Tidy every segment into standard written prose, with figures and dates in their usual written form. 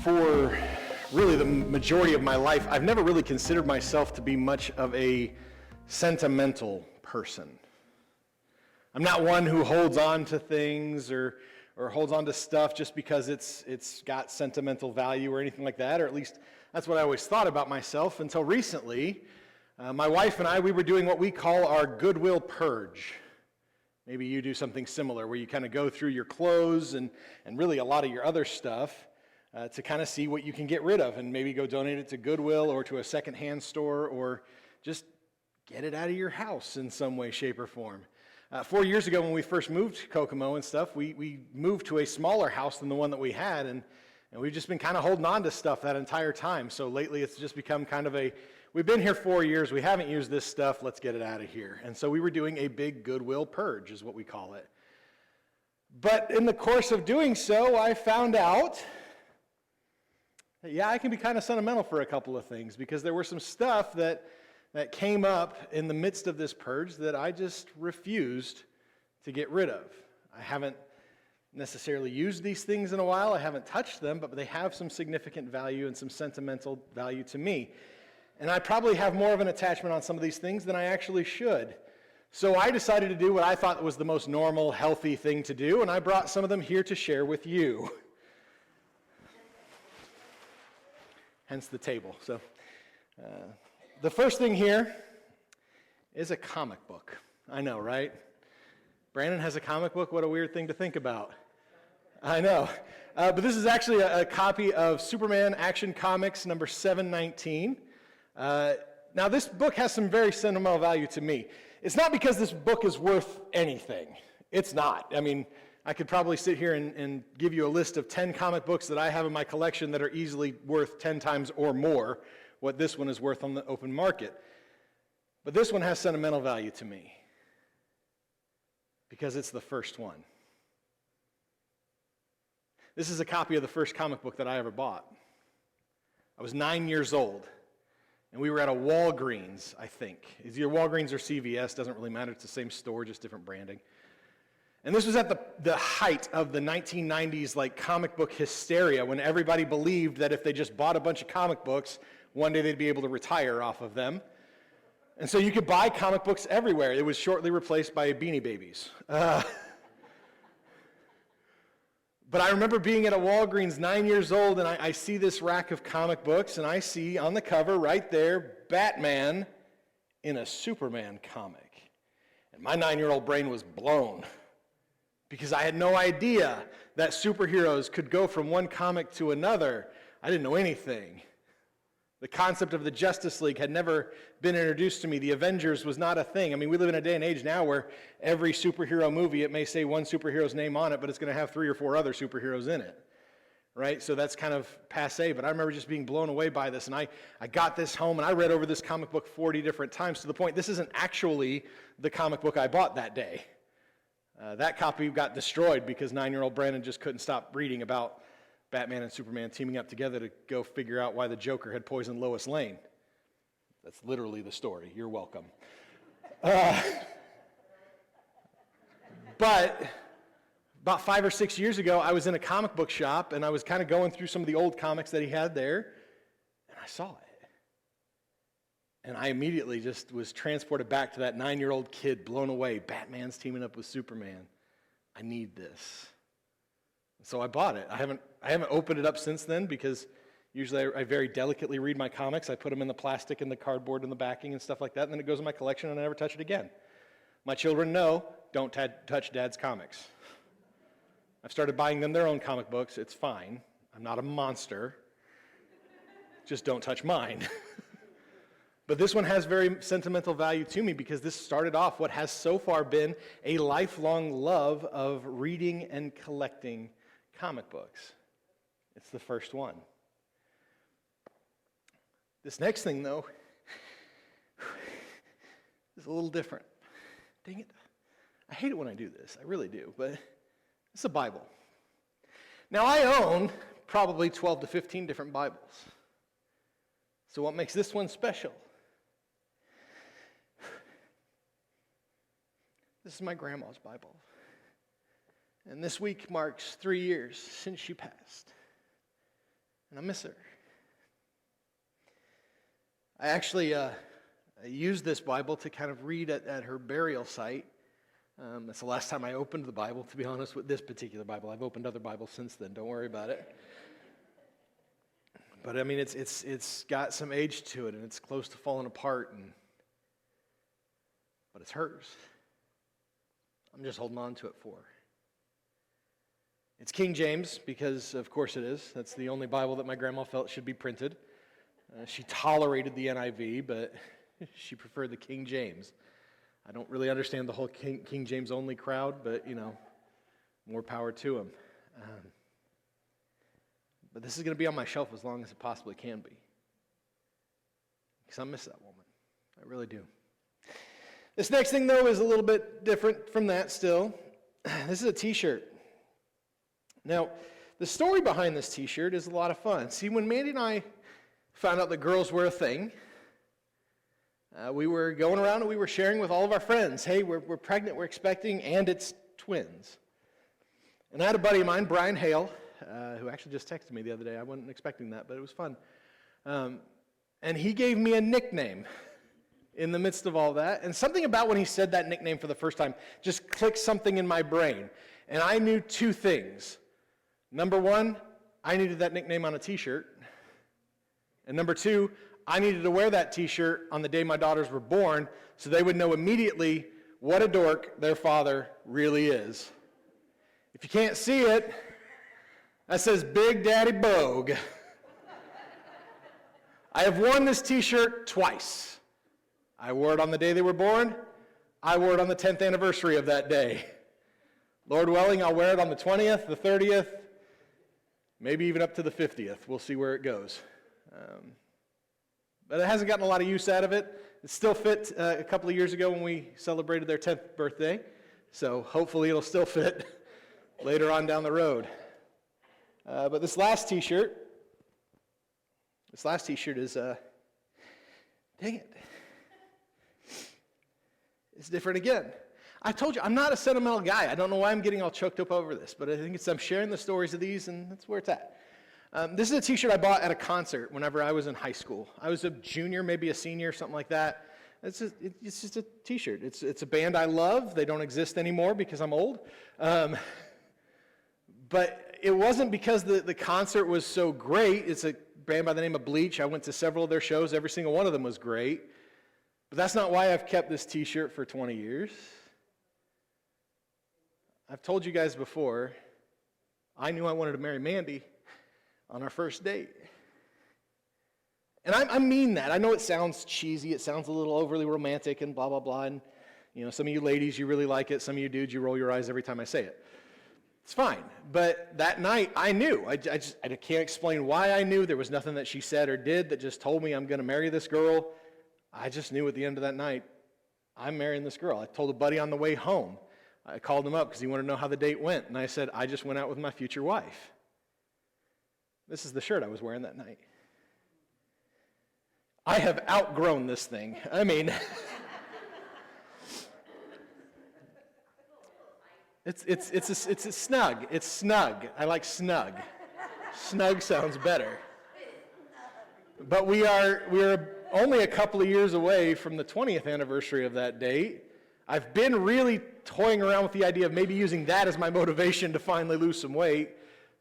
For really the majority of my life, I've never really considered myself to be much of a sentimental person. I'm not one who holds on to things or holds on to stuff just because it's got sentimental value or anything like that, or at least that's what I always thought about myself until recently. My wife and I, we were doing what we call our goodwill purge. Maybe you do something similar where you kind of go through your clothes and really a lot of your other stuff to kind of see what you can get rid of and maybe go donate it to Goodwill or to a secondhand store or just get it out of your house in some way, shape, or form. 4 years ago when we first moved to Kokomo and stuff, we moved to a smaller house than the one that we had, and we've just been kind of holding on to stuff that entire time. So lately it's just become kind of we've been here 4 years, we haven't used this stuff, let's get it out of here. And so we were doing a big goodwill purge is what we call it. But in the course of doing so, I found out that, yeah, I can be kind of sentimental for a couple of things because there were some stuff that came up in the midst of this purge that I just refused to get rid of. I haven't necessarily used these things in a while. I haven't touched them, but they have some significant value and some sentimental value to me. And I probably have more of an attachment on some of these things than I actually should. So I decided to do what I thought was the most normal, healthy thing to do, and I brought some of them here to share with you. Hence the table. So the first thing here is a comic book. I know, right? Brandon has a comic book. What a weird thing to think about. I know. But this is actually a copy of Superman Action Comics number 719. Now, this book has some very sentimental value to me. It's not because this book is worth anything. It's not. I mean, I could probably sit here and give you a list of 10 comic books that I have in my collection that are easily worth 10 times or more what this one is worth on the open market. But this one has sentimental value to me because it's the first one. This is a copy of the first comic book that I ever bought. I was 9 years old, and we were at a Walgreens, I think. It's either Walgreens or CVS, doesn't really matter. It's the same store, just different branding. And this was at the height of the 1990s like comic book hysteria when everybody believed that if they just bought a bunch of comic books, one day they'd be able to retire off of them. And so you could buy comic books everywhere. It was shortly replaced by Beanie Babies. But I remember being at a Walgreens 9 years old, and I see this rack of comic books, and I see on the cover right there, Batman in a Superman comic. And my 9-year-old brain was blown because I had no idea that superheroes could go from one comic to another. I didn't know anything. The concept of the Justice League had never been introduced to me. The Avengers was not a thing. I mean, we live in a day and age now where every superhero movie, it may say one superhero's name on it, but it's going to have 3 or 4 other superheroes in it, right? So that's kind of passé, but I remember just being blown away by this, and I got this home, and I read over this comic book 40 different times to the point this isn't actually the comic book I bought that day. That copy got destroyed because 9-year-old Brandon just couldn't stop reading about Batman and Superman teaming up together to go figure out why the Joker had poisoned Lois Lane. That's literally the story. You're welcome. But about 5 or 6 years ago, I was in a comic book shop, and I was kind of going through some of the old comics that he had there, and I saw it. And I immediately just was transported back to that 9-year-old kid, blown away. Batman's teaming up with Superman. I need this. So I bought it. I haven't opened it up since then because usually I very delicately read my comics. I put them in the plastic and the cardboard and the backing and stuff like that, and then it goes in my collection and I never touch it again. My children know, don't touch Dad's comics. I've started buying them their own comic books. It's fine. I'm not a monster. Just don't touch mine. But this one has very sentimental value to me because this started off what has so far been a lifelong love of reading and collecting comic books. It's the first one. This next thing, though, is a little different. Dang it. I hate it when I do this. I really do. But it's a Bible. Now, I own probably 12 to 15 different Bibles. So what makes this one special? This is my grandma's Bible. And this week marks 3 years since she passed. and I miss her. I actually I used this Bible to kind of read at her burial site. That's the last time I opened the Bible, to be honest, with this particular Bible. I've opened other Bibles since then, don't worry about it. But I mean, it's got some age to it, and it's close to falling apart, but it's hers. I'm just holding on to it for her. It's King James, because of course it is. That's the only Bible that my grandma felt should be printed. She tolerated the NIV, but she preferred the King James. I don't really understand the whole King James only crowd, but, more power to him. But this is going to be on my shelf as long as it possibly can be. Because I miss that woman. I really do. This next thing, though, is a little bit different from that still. This is a t-shirt. Now, the story behind this t-shirt is a lot of fun. See, when Mandy and I found out that girls were a thing, we were going around and we were sharing with all of our friends, hey, we're pregnant, we're expecting, and it's twins. And I had a buddy of mine, Brian Hale, who actually just texted me the other day. I wasn't expecting that, but it was fun. And he gave me a nickname in the midst of all that. And something about when he said that nickname for the first time just clicked something in my brain. And I knew two things. Number one, I needed that nickname on a t-shirt. And number two, I needed to wear that t-shirt on the day my daughters were born so they would know immediately what a dork their father really is. If you can't see it, that says Big Daddy Bogue. I have worn this t-shirt twice. I wore it on the day they were born. I wore it on the 10th anniversary of that day. Lord willing, I'll wear it on the 20th, the 30th, maybe even up to the 50th. We'll see where it goes. But it hasn't gotten a lot of use out of it. It still fit a couple of years ago when we celebrated their 10th birthday. So hopefully it'll still fit later on down the road. But this last t-shirt is, dang it, it's different again. I told you, I'm not a sentimental guy. I don't know why I'm getting all choked up over this, but I think I'm sharing the stories of these, and that's where it's at. This is a t-shirt I bought at a concert whenever I was in high school. I was a junior, maybe a senior, something like that. It's just a t-shirt. It's a band I love. They don't exist anymore because I'm old. But it wasn't because the concert was so great. It's a band by the name of Bleach. I went to several of their shows. Every single one of them was great. But that's not why I've kept this t-shirt for 20 years. I've told you guys before, I knew I wanted to marry Mandy on our first date. And I mean that. I know it sounds cheesy. It sounds a little overly romantic and blah, blah, blah. And, some of you ladies, you really like it. Some of you dudes, you roll your eyes every time I say it. It's fine. But that night, I knew. I can't explain why I knew. There was nothing that she said or did that just told me I'm going to marry this girl. I just knew at the end of that night, I'm marrying this girl. I told a buddy on the way home. I called him up because he wanted to know how the date went. And I said, I just went out with my future wife. This is the shirt I was wearing that night. I have outgrown this thing. I mean, it's snug. It's snug. I like snug. Snug sounds better. But we are only a couple of years away from the 20th anniversary of that date. I've been really toying around with the idea of maybe using that as my motivation to finally lose some weight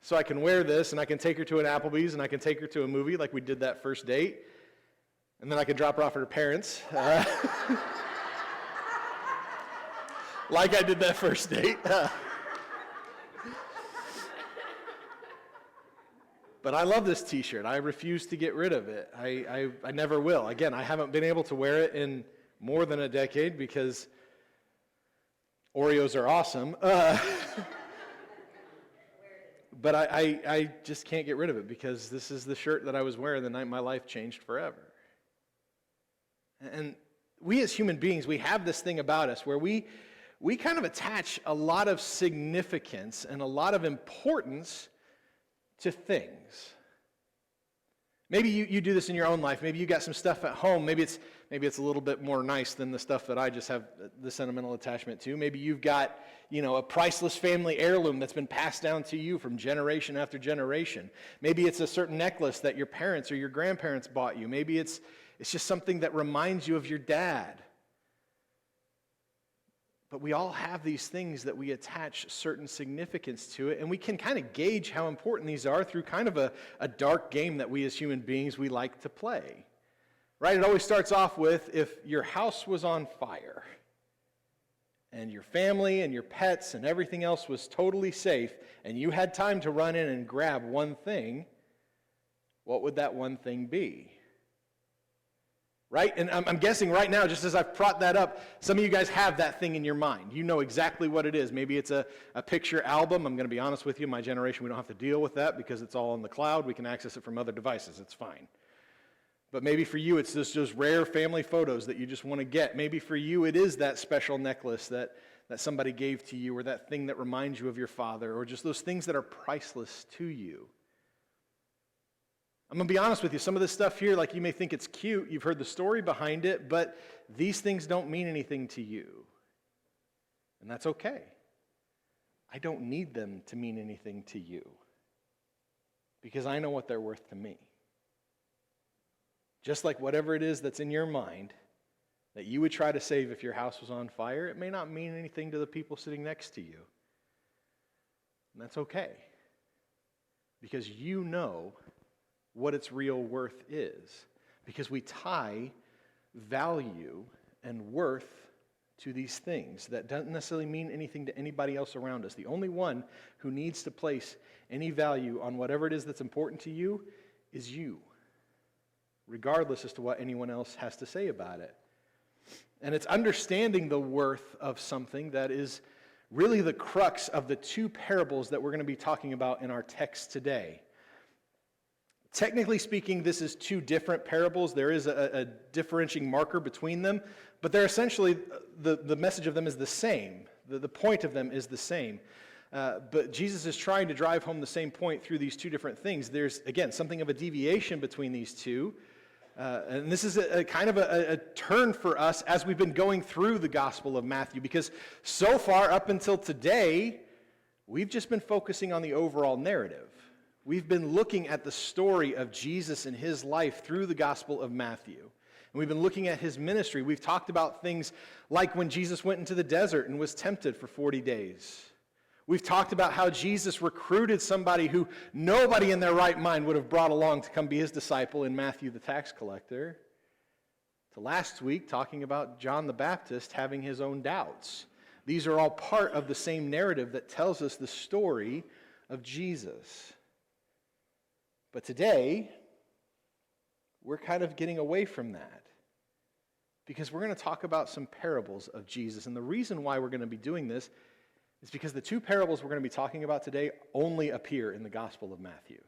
so I can wear this and I can take her to an Applebee's and I can take her to a movie like we did that first date. And then I can drop her off at her parents. Like I did that first date. But I love this t-shirt. I refuse to get rid of it. I never will. Again, I haven't been able to wear it in more than a decade because Oreos are awesome. But I just can't get rid of it because this is the shirt that I was wearing the night my life changed forever. And we as human beings, we have this thing about us where we kind of attach a lot of significance and a lot of importance to things. Maybe you do this in your own life. Maybe you got some stuff at home. Maybe Maybe it's a little bit more nice than the stuff that I just have the sentimental attachment to. Maybe you've got, a priceless family heirloom that's been passed down to you from generation after generation. Maybe it's a certain necklace that your parents or your grandparents bought you. Maybe it's just something that reminds you of your dad. But we all have these things that we attach certain significance to it, and we can kind of gauge how important these are through kind of a dark game that we as human beings, we like to play. Right? It always starts off with, if your house was on fire, and your family and your pets and everything else was totally safe, and you had time to run in and grab one thing, what would that one thing be? Right? And I'm guessing right now, just as I've brought that up, some of you guys have that thing in your mind. You know exactly what it is. Maybe it's a picture album. I'm going to be honest with you, my generation, we don't have to deal with that because it's all in the cloud. We can access it from other devices. It's fine. But maybe for you, it's just rare family photos that you just want to get. Maybe for you, it is that special necklace that somebody gave to you, or that thing that reminds you of your father, or just those things that are priceless to you. I'm going to be honest with you, some of this stuff here, like you may think it's cute, you've heard the story behind it, but these things don't mean anything to you. And that's okay. I don't need them to mean anything to you, because I know what they're worth to me. Just like whatever it is that's in your mind that you would try to save if your house was on fire, it may not mean anything to the people sitting next to you. And that's okay, because you know what its real worth is, because we tie value and worth to these things that doesn't necessarily mean anything to anybody else around us. The only one who needs to place any value on whatever it is that's important to you is you, regardless as to what anyone else has to say about it. And it's understanding the worth of something that is really the crux of the two parables that we're going to be talking about in our text today. Technically speaking, this is two different parables. There is a differentiating marker between them, but they're essentially, the message of them is the same. The point of them is the same. But Jesus is trying to drive home the same point through these two different things. There's, again, something of a deviation between these two. And this is a kind of a turn for us as we've been going through the Gospel of Matthew, because so far up until today, we've just been focusing on the overall narrative. We've been looking at the story of Jesus and his life through the Gospel of Matthew. And we've been looking at his ministry. We've talked about things like when Jesus went into the desert and was tempted for 40 days. We've talked about how Jesus recruited somebody who nobody in their right mind would have brought along to come be his disciple in Matthew the tax collector. To last week, talking about John the Baptist having his own doubts. These are all part of the same narrative that tells us the story of Jesus. But today, we're kind of getting away from that, because we're going to talk about some parables of Jesus. And the reason why we're going to be doing this is because the two parables we're going to be talking about today only appear in the Gospel of Matthew.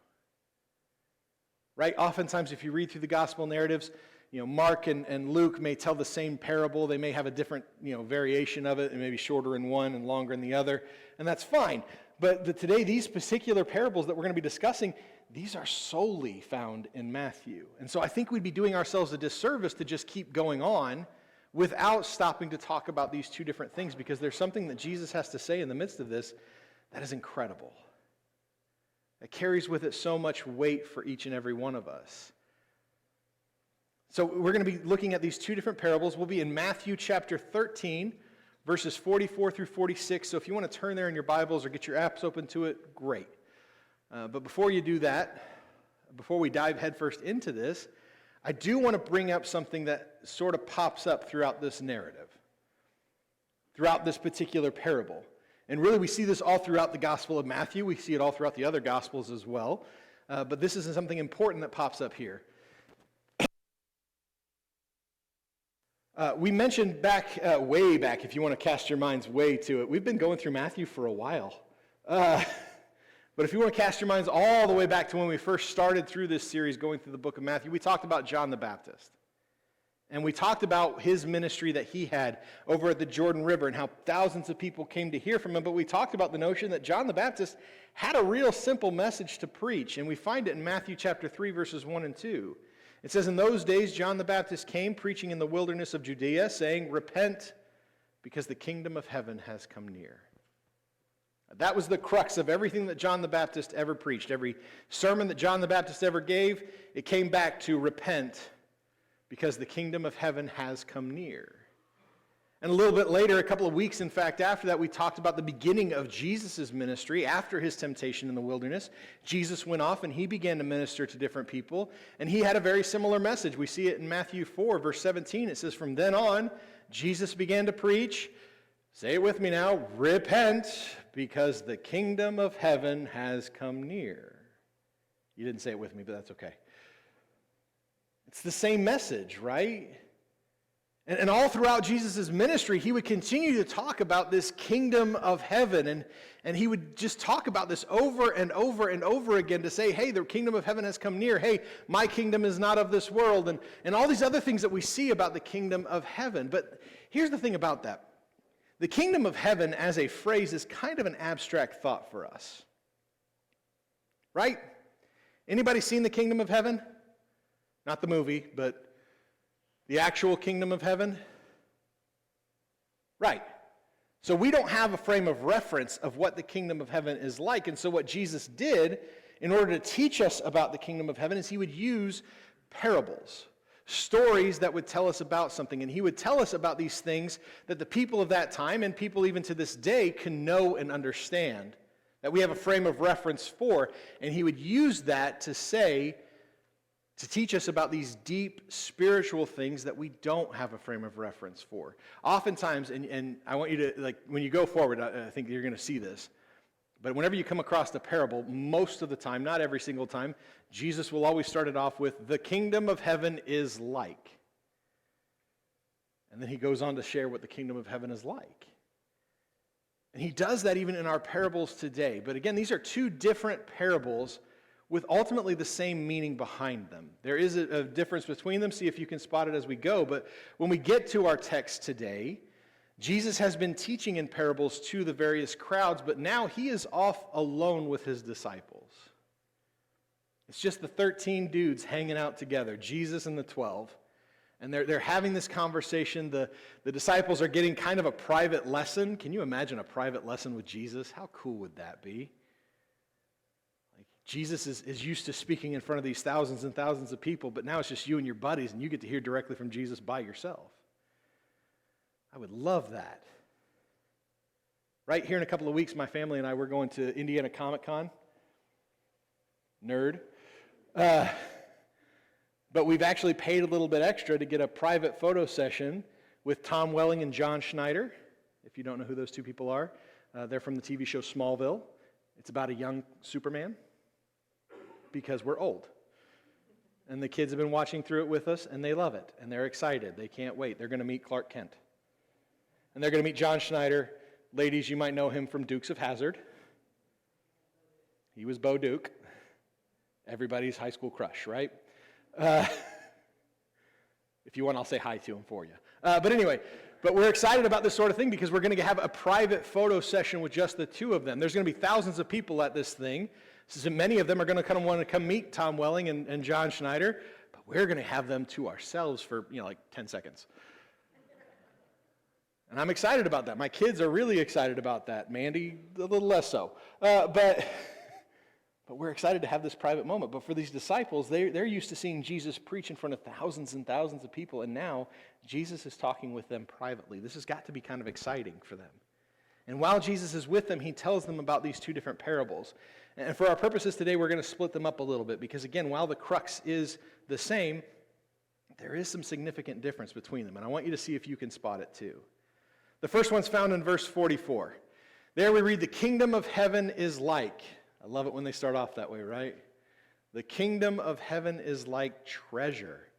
Right? Oftentimes, if you read through the Gospel narratives, Mark and Luke may tell the same parable. They may have a different, variation of it, and maybe shorter in one and longer in the other, and that's fine. But today, these particular parables that we're going to be discussing, these are solely found in Matthew. And so I think we'd be doing ourselves a disservice to just keep going on without stopping to talk about these two different things, because there's something that Jesus has to say in the midst of this that is incredible. It carries with it so much weight for each and every one of us. So we're going to be looking at these two different parables. We'll be in Matthew chapter 13, verses 44 through 46. So if you want to turn there in your Bibles or get your apps open to it, great. But before you do that, before we dive headfirst into this, I do want to bring up something that sort of pops up throughout this narrative, throughout this particular parable. And really, we see this all throughout the Gospel of Matthew. We see it all throughout the other Gospels as well. But this is something important that pops up here. We mentioned way back, if you want to cast your minds way to it, we've been going through Matthew for a while. But if you want to cast your minds all the way back to when we first started through this series, going through the book of Matthew, we talked about John the Baptist. And we talked about his ministry that he had over at the Jordan River and how thousands of people came to hear from him. But we talked about the notion that John the Baptist had a real simple message to preach. And we find it in Matthew chapter 3, verses 1 and 2. It says, "In those days John the Baptist came preaching in the wilderness of Judea, saying, 'Repent, because the kingdom of heaven has come near.'" That was the crux of everything that John the Baptist ever preached. Every sermon that John the Baptist ever gave, it came back to repent because the kingdom of heaven has come near. And a little bit later, a couple of weeks, in fact, after that, we talked about the beginning of Jesus' ministry after his temptation in the wilderness. Jesus went off and he began to minister to different people, and he had a very similar message. We see it in Matthew 4, verse 17. It says, "From then on, Jesus began to preach," say it with me now, "repent, because the kingdom of heaven has come near." You didn't say it with me, but that's okay. It's the same message, right? And all throughout Jesus' ministry, he would continue to talk about this kingdom of heaven, and he would just talk about this over and over and over again to say, hey, the kingdom of heaven has come near. Hey, my kingdom is not of this world, and all these other things that we see about the kingdom of heaven. But here's the thing about that. The kingdom of heaven as a phrase is kind of an abstract thought for us. Right? Anybody seen the kingdom of heaven? Not the movie, but the actual kingdom of heaven? Right. So we don't have a frame of reference of what the kingdom of heaven is like. And so what Jesus did in order to teach us about the kingdom of heaven is he would use parables. Stories that would tell us about something. And he would tell us about these things that the people of that time and people even to this day can know and understand. That we have a frame of reference for. And he would use that to teach us about these deep spiritual things that we don't have a frame of reference for. Oftentimes, and I want you to, like, when you go forward, I think you're going to see this. But whenever you come across the parable, most of the time, not every single time, Jesus will always start it off with, "The kingdom of heaven is like." And then he goes on to share what the kingdom of heaven is like. And he does that even in our parables today. But again, these are two different parables with ultimately the same meaning behind them. There is a difference between them. See if you can spot it as we go. But when we get to our text today, Jesus has been teaching in parables to the various crowds, but now he is off alone with his disciples. It's just the 13 dudes hanging out together, Jesus and the 12. And they're having this conversation. The disciples are getting kind of a private lesson. Can you imagine a private lesson with Jesus? How cool would that be? Like, Jesus is used to speaking in front of these thousands and thousands of people, but now it's just you and your buddies, and you get to hear directly from Jesus by yourself. I would love that. Right here in a couple of weeks, my family and I, we're going to Indiana Comic-Con. Nerd. But we've actually paid a little bit extra to get a private photo session with Tom Welling and John Schneider. If you don't know who those two people are, they're from the TV show Smallville. It's about a young Superman because we're old. And the kids have been watching through it with us, and they love it, and they're excited. They can't wait. They're going to meet Clark Kent. And they're going to meet John Schneider. Ladies, you might know him from Dukes of Hazzard. He was Bo Duke. Everybody's high school crush, right? If you want, I'll say hi to him for you. But anyway, we're excited about this sort of thing because we're going to have a private photo session with just the two of them. There's going to be thousands of people at this thing. So many of them are going to kind of want to come meet Tom Welling and John Schneider, but we're going to have them to ourselves for, like 10 seconds. And I'm excited about that. My kids are really excited about that. Mandy, a little less so. But we're excited to have this private moment. But for these disciples, they're used to seeing Jesus preach in front of thousands and thousands of people, and now Jesus is talking with them privately. This has got to be kind of exciting for them. And while Jesus is with them, he tells them about these two different parables. And for our purposes today, we're going to split them up a little bit because, again, while the crux is the same, there is some significant difference between them. And I want you to see if you can spot it too. The first one's found in verse 44. There we read, "The kingdom of heaven is like." I love it when they start off that way, right? "The kingdom of heaven is like treasure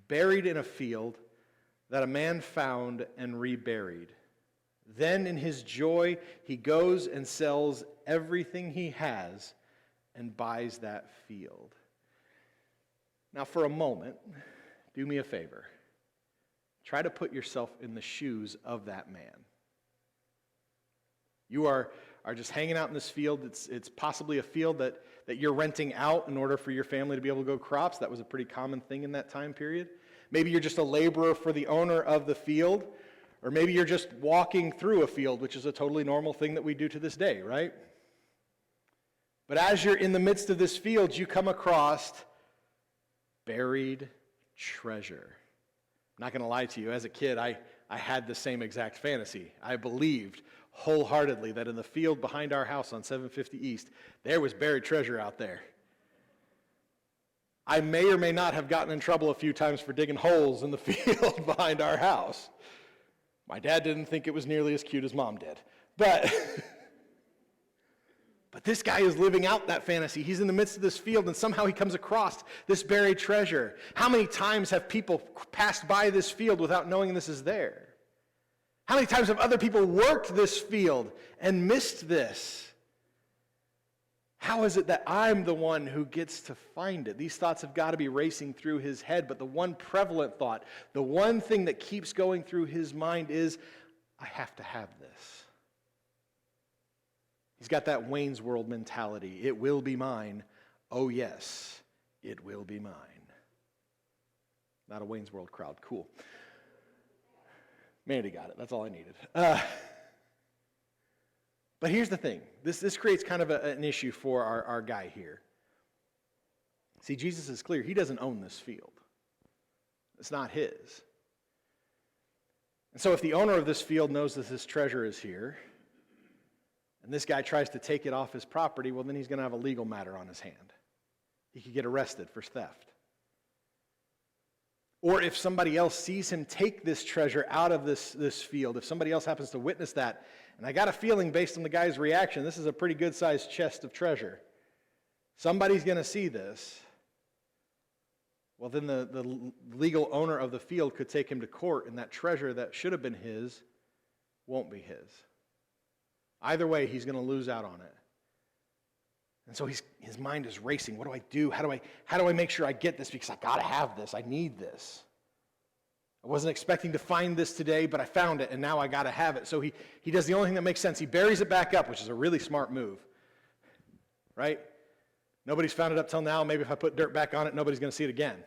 buried in a field that a man found and reburied. Then in his joy he goes and sells everything he has and buys that field." Now for a moment, do me a favor. Try to put yourself in the shoes of that man. You are just hanging out in this field. It's possibly a field that that you're renting out in order for your family to be able to grow crops. That was a pretty common thing in that time period. Maybe you're just a laborer for the owner of the field, or maybe you're just walking through a field, which is a totally normal thing that we do to this day, right? But as you're in the midst of this field, you come across buried treasure. I'm not going to lie to you. As a kid, I had the same exact fantasy. I believed wholeheartedly that in the field behind our house on 750 East, there was buried treasure out there. I may or may not have gotten in trouble a few times for digging holes in the field behind our house. My dad didn't think it was nearly as cute as Mom did. But this guy is living out that fantasy. He's in the midst of this field, and somehow he comes across this buried treasure. How many times have people passed by this field without knowing this is there? How many times have other people worked this field and missed this? How is it that I'm the one who gets to find it? These thoughts have got to be racing through his head, but the one prevalent thought, the one thing that keeps going through his mind is, I have to have this. He's got that Wayne's World mentality. It will be mine. Oh yes, it will be mine. Not a Wayne's World crowd. Cool. Mandy got it. That's all I needed. But here's the thing. This creates kind of an issue for our guy here. See, Jesus is clear. He doesn't own this field. It's not his. And so if the owner of this field knows that this treasure is here, and this guy tries to take it off his property, well, then he's going to have a legal matter on his hand. He could get arrested for theft. Or if somebody else sees him take this treasure out of this field, if somebody else happens to witness that, and I got a feeling based on the guy's reaction, this is a pretty good-sized chest of treasure. Somebody's going to see this. Well, then the legal owner of the field could take him to court, and that treasure that should have been his won't be his. Either way, he's going to lose out on it. And so his mind is racing. What do I do? How do I make sure I get this? Because I got to have this. I need this. I wasn't expecting to find this today, but I found it, and now I got to have it. So he does the only thing that makes sense. He buries it back up, which is a really smart move. Right? Nobody's found it up till now. Maybe if I put dirt back on it, nobody's going to see it again.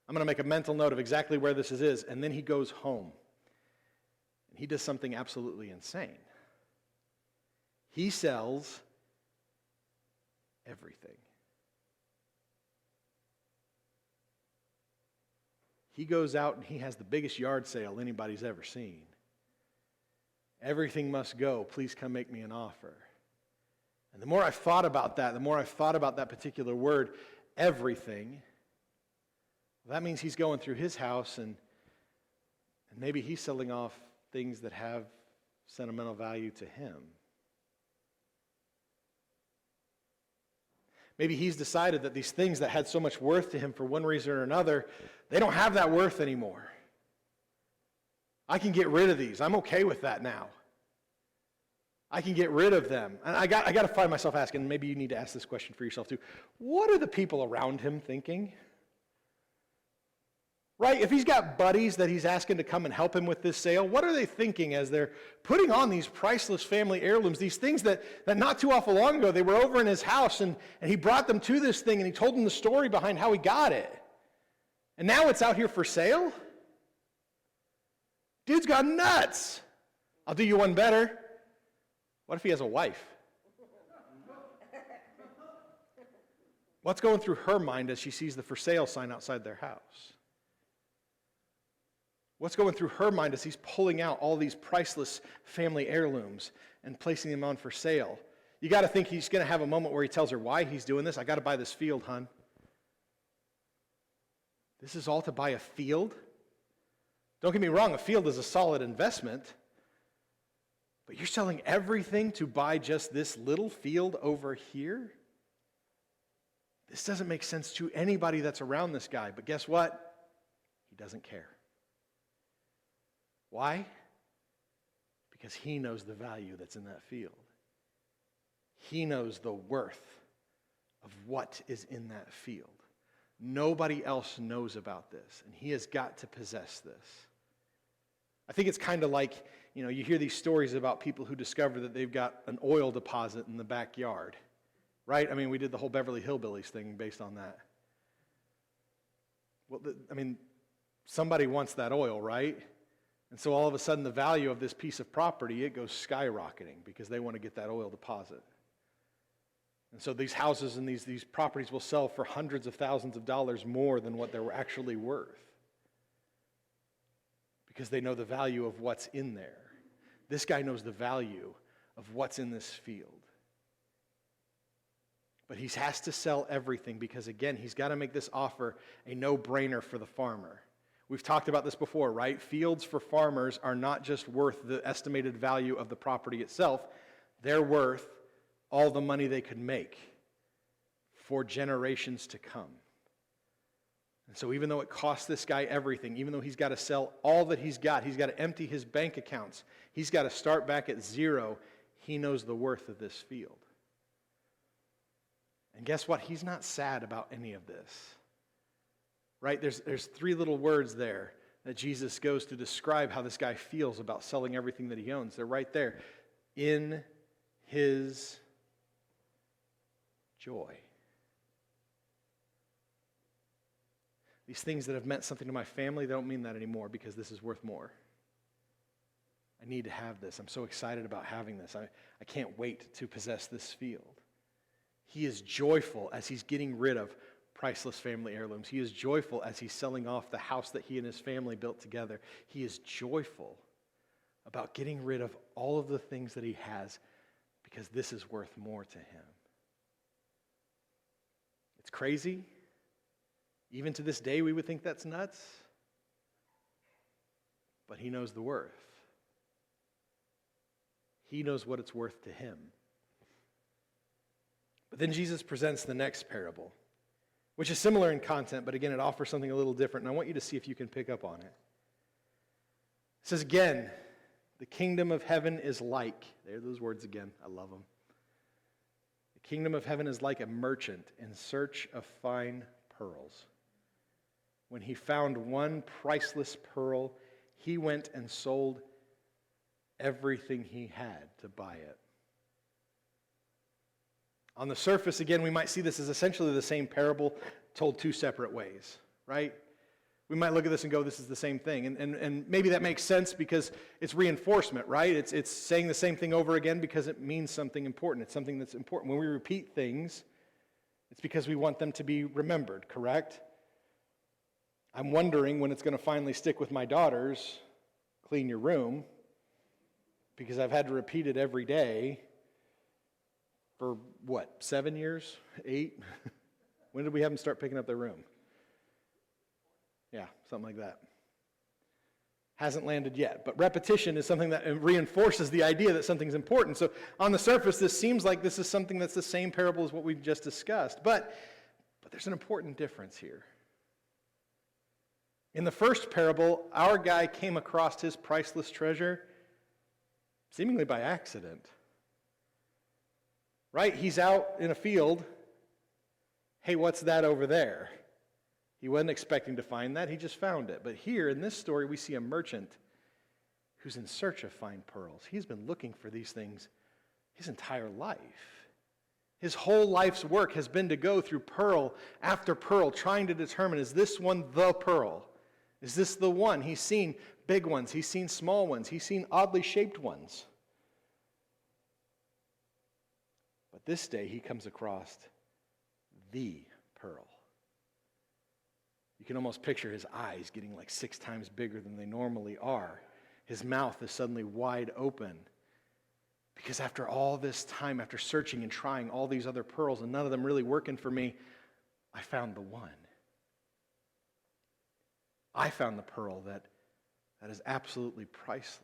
I'm going to make a mental note of exactly where this is. And then he goes home. And he does something absolutely insane. He sells everything. He goes out and he has the biggest yard sale anybody's ever seen. Everything must go. Please come make me an offer. And the more I thought about that particular word, everything, well, that means he's going through his house and maybe he's selling off things that have sentimental value to him. Maybe he's decided that these things that had so much worth to him for one reason or another, they don't have that worth anymore. I can get rid of these. I'm okay with that now. I can get rid of them. And I got to find myself asking, maybe you need to ask this question for yourself too. What are the people around him thinking? Right? If he's got buddies that he's asking to come and help him with this sale, what are they thinking as they're putting on these priceless family heirlooms, these things that not too awful long ago, they were over in his house and he brought them to this thing and he told them the story behind how he got it. And now it's out here for sale? Dude's gone nuts. I'll do you one better. What if he has a wife? What's going through her mind as she sees the for sale sign outside their house? What's going through her mind as he's pulling out all these priceless family heirlooms and placing them on for sale? You got to think he's going to have a moment where he tells her why he's doing this. I got to buy this field, hon. This is all to buy a field? Don't get me wrong, a field is a solid investment. But you're selling everything to buy just this little field over here? This doesn't make sense to anybody that's around this guy. But guess what? He doesn't care. Why? Because he knows the value that's in that field. He knows the worth of what is in that field. Nobody else knows about this, and he has got to possess this. I think it's kind of like, you hear these stories about people who discover that they've got an oil deposit in the backyard, right? I mean, we did the whole Beverly Hillbillies thing based on that. Well, somebody wants that oil, right? And so all of a sudden the value of this piece of property, it goes skyrocketing because they want to get that oil deposit. And so these houses and these properties will sell for hundreds of thousands of dollars more than what they were actually worth because they know the value of what's in there. This guy knows the value of what's in this field. But he has to sell everything because, again, he's got to make this offer a no-brainer for the farmer. We've talked about this before, right? Fields for farmers are not just worth the estimated value of the property itself. They're worth all the money they could make for generations to come. And so even though it costs this guy everything, even though he's got to sell all that he's got to empty his bank accounts, he's got to start back at zero, he knows the worth of this field. And guess what? He's not sad about any of this. Right? There's three little words there that Jesus goes to describe how this guy feels about selling everything that he owns. They're right there. In his joy. These things that have meant something to my family, they don't mean that anymore because this is worth more. I need to have this. I'm so excited about having this. I can't wait to possess this field. He is joyful as he's getting rid of priceless family heirlooms. He is joyful as he's selling off the house that he and his family built together. He is joyful about getting rid of all of the things that he has because this is worth more to him. It's crazy. Even to this day, we would think that's nuts. But he knows the worth. He knows what it's worth to him. But then Jesus presents the next parable, which is similar in content, but again, it offers something a little different, and I want you to see if you can pick up on it. It says again, the kingdom of heaven is like, there are those words again, I love them. The kingdom of heaven is like a merchant in search of fine pearls. When he found one priceless pearl, he went and sold everything he had to buy it. On the surface, again, we might see this as essentially the same parable told two separate ways, right? We might look at this and go, this is the same thing. And maybe that makes sense because it's reinforcement, right? It's saying the same thing over again because it means something important. It's something that's important. When we repeat things, it's because we want them to be remembered, correct? I'm wondering when it's going to finally stick with my daughters, clean your room, because I've had to repeat it every day for, 7 years? 8? When did we have them start picking up their room? Yeah, something like that. Hasn't landed yet. But repetition is something that reinforces the idea that something's important. So on the surface, this seems like this is something that's the same parable as what we've just discussed. But there's an important difference here. In the first parable, our guy came across his priceless treasure seemingly by accident. Right? He's out in a field. Hey, what's that over there? He wasn't expecting to find that. He just found it. But here in this story, we see a merchant who's in search of fine pearls. He's been looking for these things his entire life. His whole life's work has been to go through pearl after pearl, trying to determine, is this one the pearl? Is this the one? He's seen big ones. He's seen small ones. He's seen oddly shaped ones. But this day he comes across the pearl. You can almost picture his eyes getting like 6 times bigger than they normally are. His mouth is suddenly wide open. Because after all this time, after searching and trying all these other pearls and none of them really working for me, I found the one. I found the pearl that is absolutely priceless.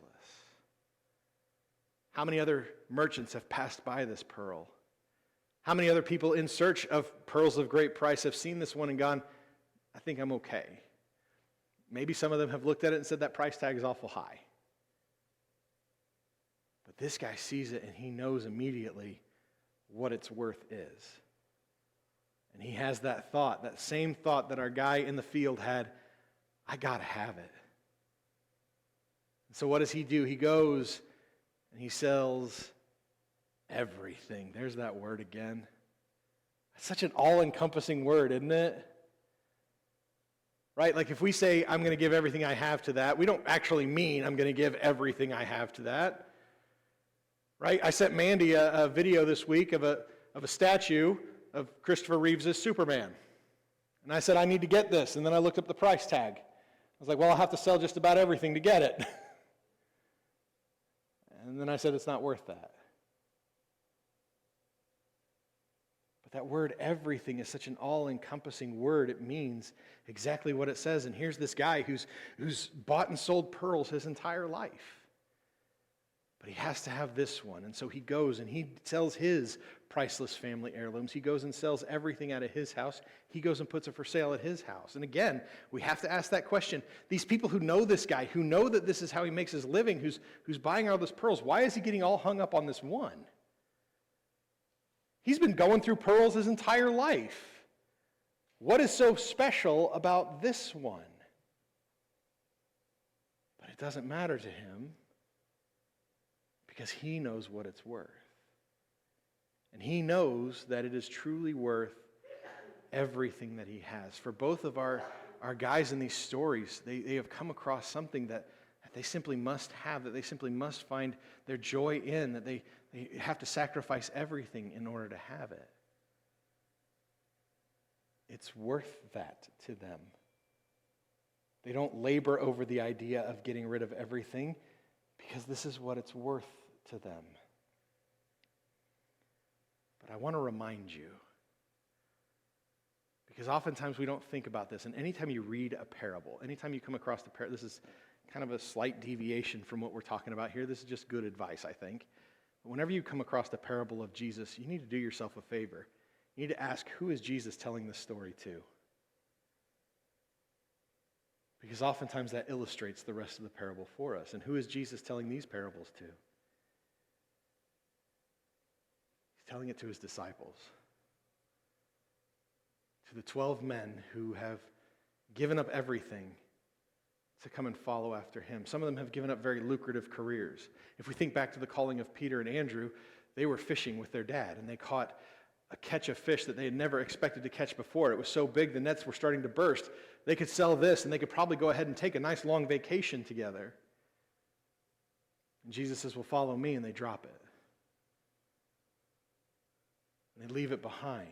How many other merchants have passed by this pearl? How many other people in search of pearls of great price have seen this one and gone, I think I'm okay? Maybe some of them have looked at it and said that price tag is awful high. But this guy sees it and he knows immediately what its worth is. And he has that thought, that same thought that our guy in the field had, I got to have it. And so what does he do? He goes and he sells everything. There's that word again. It's such an all-encompassing word, isn't it? Right? Like if we say, I'm going to give everything I have to that, we don't actually mean I'm going to give everything I have to that. Right? I sent Mandy a video this week of a statue of Christopher Reeves' Superman. And I said, I need to get this. And then I looked up the price tag. I was like, well, I'll have to sell just about everything to get it. And then I said, it's not worth that. But that word everything is such an all-encompassing word. It means exactly what it says. And here's this guy who's bought and sold pearls his entire life. But he has to have this one. And so he goes and he sells his priceless family heirlooms. He goes and sells everything out of his house. He goes and puts it for sale at his house. And again, we have to ask that question. These people who know this guy, who know that this is how he makes his living, who's buying all those pearls, why is he getting all hung up on this one? He's been going through pearls his entire life. What is so special about this one? But it doesn't matter to him because he knows what it's worth. And he knows that it is truly worth everything that he has. For both of our guys in these stories, they have come across something that they simply must have, that they simply must find their joy in, that they have to sacrifice everything in order to have it. It's worth that to them. They don't labor over the idea of getting rid of everything because this is what it's worth to them. But I want to remind you, because oftentimes we don't think about this, and anytime you read a parable, anytime you come across the parable, this is kind of a slight deviation from what we're talking about here. This is just good advice, I think. But whenever you come across the parable of Jesus, you need to do yourself a favor. You need to ask, who is Jesus telling this story to? Because oftentimes that illustrates the rest of the parable for us. And who is Jesus telling these parables to? He's telling it to his disciples. To the 12 men who have given up everything to come and follow after him. Some of them have given up very lucrative careers. If we think back to the calling of Peter and Andrew, they were fishing with their dad, and they caught a catch of fish that they had never expected to catch before. It was so big, the nets were starting to burst. They could sell this, and they could probably go ahead and take a nice long vacation together. And Jesus says, well, follow me, and they drop it. And they leave it behind.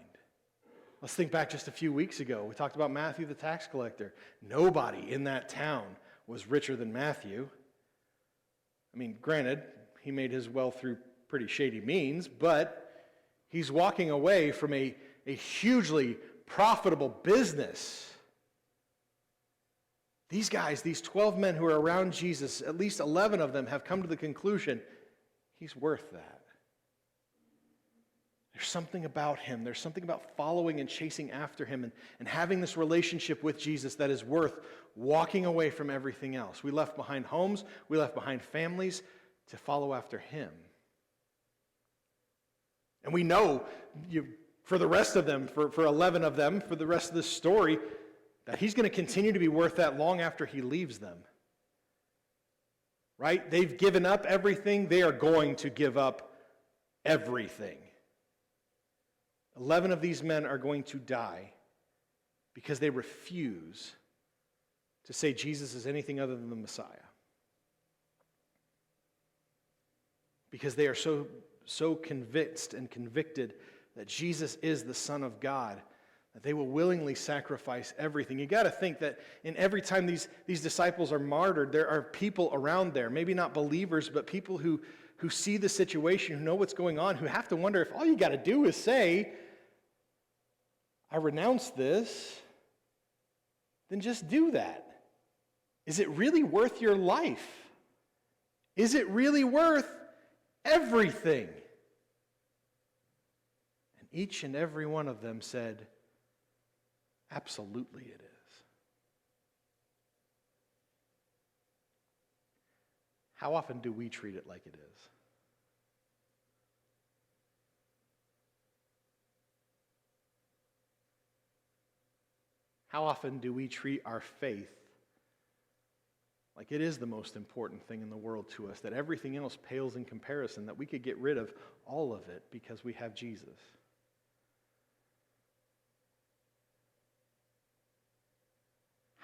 Let's think back just a few weeks ago. We talked about Matthew the tax collector. Nobody in that town was richer than Matthew. I mean, granted, he made his wealth through pretty shady means, but he's walking away from a hugely profitable business. These guys, these 12 men who are around Jesus, at least 11 of them have come to the conclusion, he's worth that. There's something about him. There's something about following and chasing after him and having this relationship with Jesus that is worth walking away from everything else. We left behind homes. We left behind families to follow after him. And we know for the rest of them, for 11 of them, for the rest of this story, that he's going to continue to be worth that long after he leaves them. Right? They've given up everything. They are going to give up everything. 11 of these men are going to die because they refuse to say Jesus is anything other than the Messiah. Because they are so convinced and convicted that Jesus is the Son of God, that they will willingly sacrifice everything. You got to think that in every time these disciples are martyred, there are people around there, maybe not believers, but people who see the situation, who know what's going on, who have to wonder if all you got to do is say, I renounce this, then just do that. Is it really worth your life? Is it really worth everything? And each and every one of them said, absolutely it is. How often do we treat it like it is? How often do we treat our faith like it is the most important thing in the world to us, that everything else pales in comparison, that we could get rid of all of it because we have Jesus?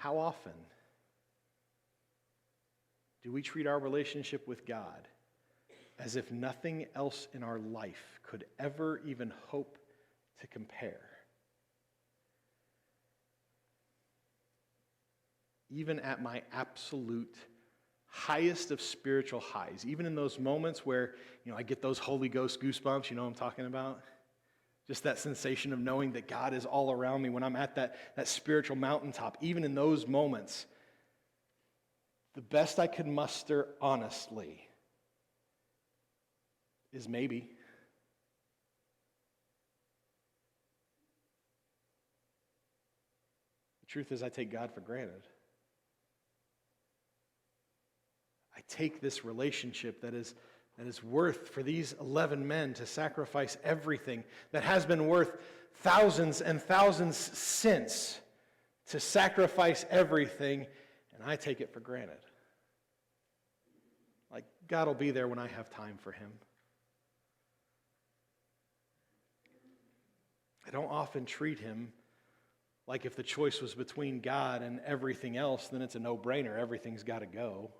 How often do we treat our relationship with God as if nothing else in our life could ever even hope to compare? Even at my absolute highest of spiritual highs, even in those moments where, I get those Holy Ghost goosebumps, you know what I'm talking about? Just that sensation of knowing that God is all around me when I'm at that spiritual mountaintop. Even in those moments, the best I could muster honestly is maybe. The truth is, I take God for granted. I take this relationship that is worth for these 11 men to sacrifice everything, that has been worth thousands and thousands since, to sacrifice everything, and I take it for granted. Like, God will be there when I have time for him. I don't often treat him like if the choice was between God and everything else, then it's a no-brainer. Everything's got to go.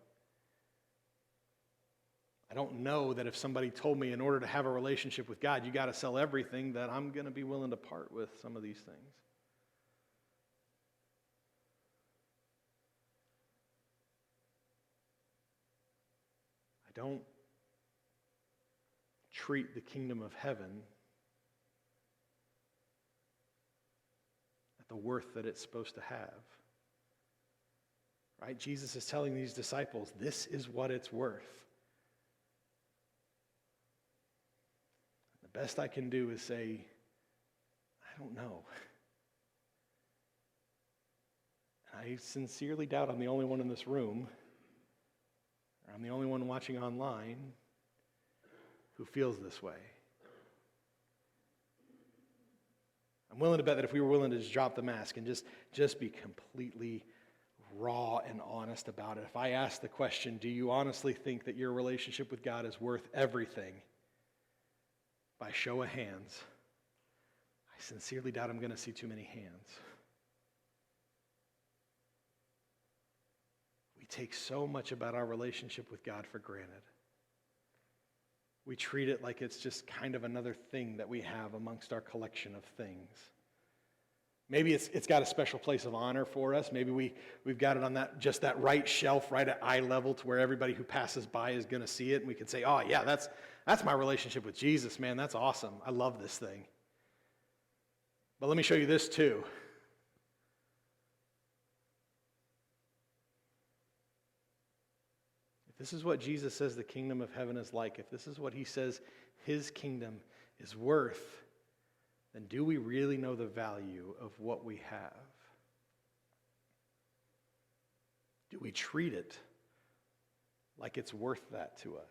I don't know that if somebody told me in order to have a relationship with God, you got to sell everything, that I'm going to be willing to part with some of these things. I don't treat the kingdom of heaven at the worth that it's supposed to have. Right? Jesus is telling these disciples, this is what it's worth. The best I can do is say, I don't know. I sincerely doubt I'm the only one in this room, or I'm the only one watching online who feels this way. I'm willing to bet that if we were willing to just drop the mask and just be completely raw and honest about it, if I asked the question, do you honestly think that your relationship with God is worth everything? By show of hands, I sincerely doubt I'm going to see too many hands. We take so much about our relationship with God for granted. We treat it like it's just kind of another thing that we have amongst our collection of things. Maybe it's got a special place of honor for us. Maybe we've got it on that right shelf, right at eye level, to where everybody who passes by is going to see it, and we can say, oh yeah, that's my relationship with Jesus, man. That's awesome. I love this thing. But let me show you this too. If this is what Jesus says the kingdom of heaven is like, if this is what he says his kingdom is worth, then do we really know the value of what we have? Do we treat it like it's worth that to us?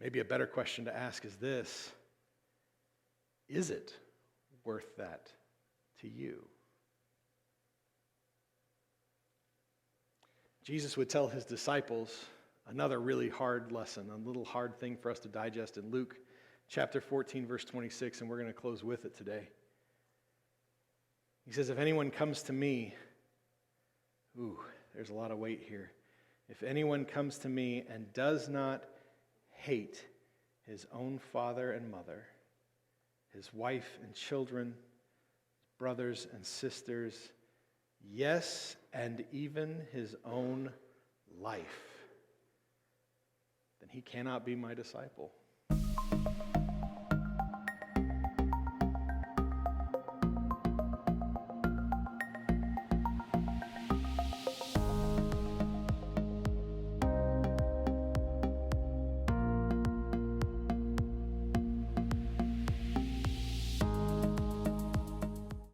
Maybe a better question to ask is this: is it worth that to you? Jesus would tell his disciples another really hard lesson, a little hard thing for us to digest in Luke chapter 14, verse 26, and we're going to close with it today. He says, if anyone comes to me, there's a lot of weight here. If anyone comes to me and does not hate his own father and mother, his wife and children, brothers and sisters, yes, and even his own life, then he cannot be my disciple.